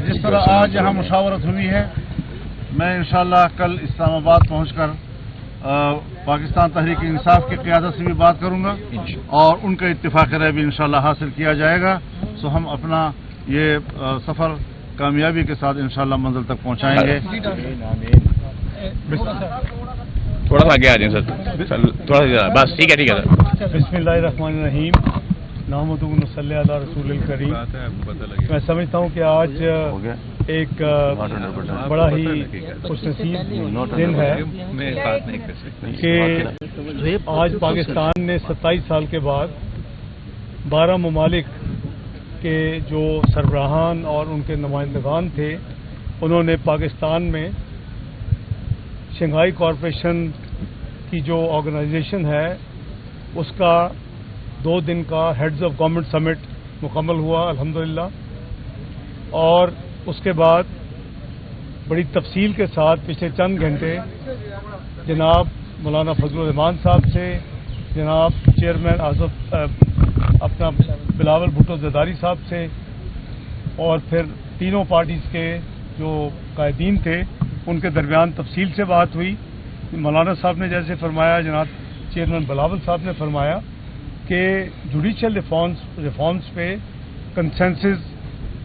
کہ جس طرح آج یہاں مشاورت ہوئی ہے، میں انشاءاللہ کل اسلام آباد پہنچ کر پاکستان تحریک انصاف کی قیادت سے بھی بات کروں گا اور ان کا اتفاق رائے بھی انشاءاللہ حاصل کیا جائے گا. سو ہم اپنا یہ سفر کامیابی کے ساتھ انشاءاللہ منزل تک پہنچائیں گے. تھوڑا سا آگے آ جائیں سر، تھوڑا سا بس. ٹھیک ہے سر. بسم اللہ الرحمن الرحیم. نحمدہ و نصلی علی رسول الکریم. میں سمجھتا ہوں کہ آج ایک بڑا ہی خوش نصیب دن ہے کہ آج پاکستان نے 27 سال کے بعد 12 ممالک کے جو سربراہان اور ان کے نمائندگان تھے، انہوں نے پاکستان میں شنگھائی کارپوریشن کی جو آرگنائزیشن ہے اس کا 2 دن کا ہیڈز آف گورنمنٹ سمٹ مکمل ہوا الحمدللہ. اور اس کے بعد بڑی تفصیل کے ساتھ پچھلے چند گھنٹے جناب مولانا فضل الرحمان صاحب سے، جناب چیئرمین اپنا بلاول بھٹو زرداری صاحب سے، اور پھر تینوں پارٹیز کے جو قائدین تھے ان کے درمیان تفصیل سے بات ہوئی. مولانا صاحب نے جیسے فرمایا، جناب چیئرمین بلاول صاحب نے فرمایا کہ جوڈیشل ریفارمز پہ کنسنسس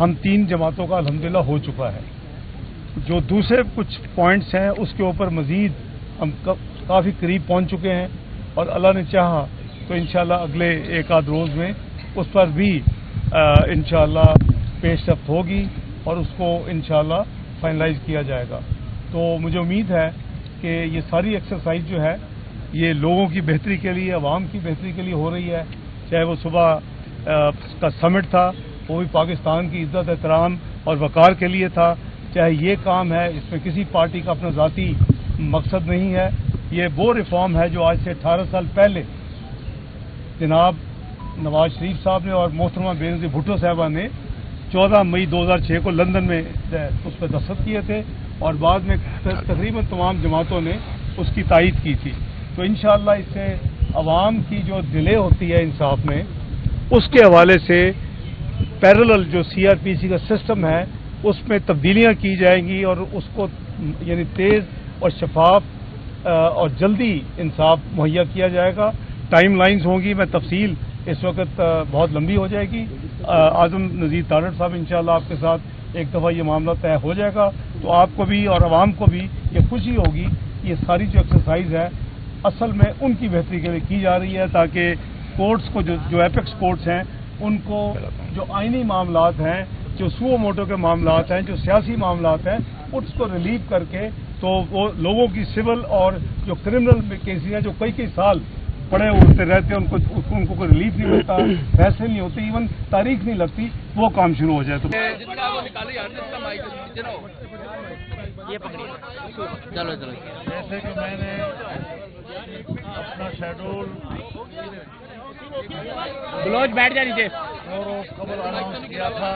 ہم 3 جماعتوں کا الحمدللہ ہو چکا ہے. جو دوسرے کچھ پوائنٹس ہیں اس کے اوپر مزید ہم کافی قریب پہنچ چکے ہیں، اور اللہ نے چاہا تو انشاءاللہ اگلے 1 آدھ روز میں اس پر بھی انشاءاللہ پیش رفت ہوگی اور اس کو انشاءاللہ فائنلائز کیا جائے گا. تو مجھے امید ہے کہ یہ ساری ایکسرسائز جو ہے یہ لوگوں کی بہتری کے لیے، عوام کی بہتری کے لیے ہو رہی ہے. چاہے وہ صبح کا سمٹ تھا وہ بھی پاکستان کی عزت احترام اور وقار کے لیے تھا، چاہے یہ کام ہے اس میں کسی پارٹی کا اپنا ذاتی مقصد نہیں ہے. یہ وہ ریفارم ہے جو آج سے 18 سال پہلے جناب نواز شریف صاحب نے اور محترمہ بینظیر بھٹو صاحبہ نے 14 مئی 2006 کو لندن میں اس پہ دستخط کیے تھے، اور بعد میں تقریباً تمام جماعتوں نے اس کی تائید کی تھی. تو انشاءاللہ اس سے عوام کی جو ڈیلے ہوتی ہے انصاف میں، اس کے حوالے سے پیرالل جو CRPC کا سسٹم ہے اس میں تبدیلیاں کی جائیں گی، اور اس کو یعنی تیز اور شفاف اور جلدی انصاف مہیا کیا جائے گا. ٹائم لائنز ہوں گی، میں تفصیل اس وقت بہت لمبی ہو جائے گی. اعظم نذیر تارڑ صاحب انشاءاللہ آپ کے ساتھ ایک دفعہ یہ معاملہ طے ہو جائے گا تو آپ کو بھی اور عوام کو بھی یہ خوشی ہوگی. یہ ساری جو ایکسرسائز ہے اصل میں ان کی بہتری کے لیے کی جا رہی ہے، تاکہ کورٹس کو جو ایپیکس کورٹس ہیں ان کو جو آئینی معاملات ہیں، جو سو موٹو کے معاملات ہیں، جو سیاسی معاملات ہیں، اس کو ریلیو کر کے تو وہ لوگوں کی سول اور جو کرمنل کیسز ہیں جو کئی سال پڑے اڑتے رہتے ہیں ان کو کوئی ریلیف نہیں ملتا، فیصلے نہیں ہوتے، ایون تاریخ نہیں لگتی، وہ کام شروع ہو جائے. تو جیسے کہ میں نے اپنا شیڈول بلوچ بیٹھ جا نیچے روز قبل اناؤنس کیا تھا،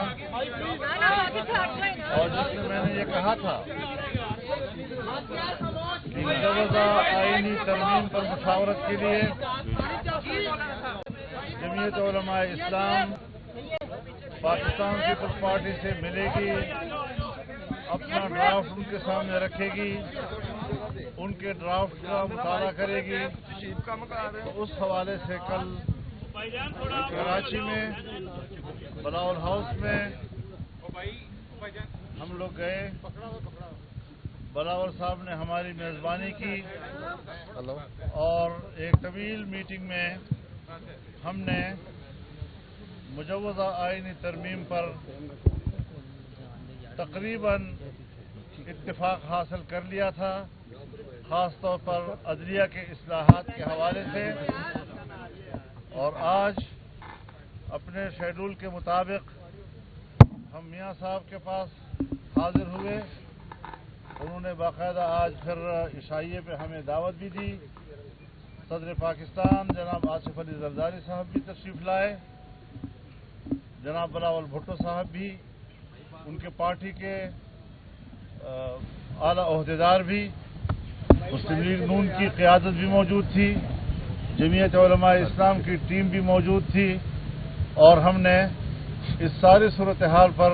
اور جس میں میں نے یہ کہا تھا کہ مجوزہ آئینی ترمیم پر مشاورت کے لیے جمعیت علماء اسلام پاکستان پیپلز پارٹی سے ملے گی، اپنا ڈرافٹ ان کے سامنے رکھے گی، ان کے ڈرافٹ کا مطالعہ کرے گی. اس حوالے سے کل کراچی میں بلاول ہاؤس میں ہم لوگ گئے. بلاول صاحب نے ہماری میزبانی کی اور ایک طویل میٹنگ میں ہم نے مجوزہ آئینی ترمیم پر تقریباً اتفاق حاصل کر لیا تھا، خاص طور پر عدلیہ کے اصلاحات کے حوالے سے. اور آج اپنے شیڈول کے مطابق ہم میاں صاحب کے پاس حاضر ہوئے. انہوں نے باقاعدہ آج پھر عشائیے پہ ہمیں دعوت بھی دی. صدر پاکستان جناب آصف علی زرداری صاحب بھی تشریف لائے، جناب بلاول بھٹو صاحب بھی، ان کے پارٹی کے اعلیٰ عہدیدار بھی، مسلم لیگ نون کی قیادت بھی موجود تھی، جمعیت علماء اسلام کی ٹیم بھی موجود تھی. اور ہم نے اس ساری صورتحال پر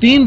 3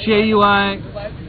JUI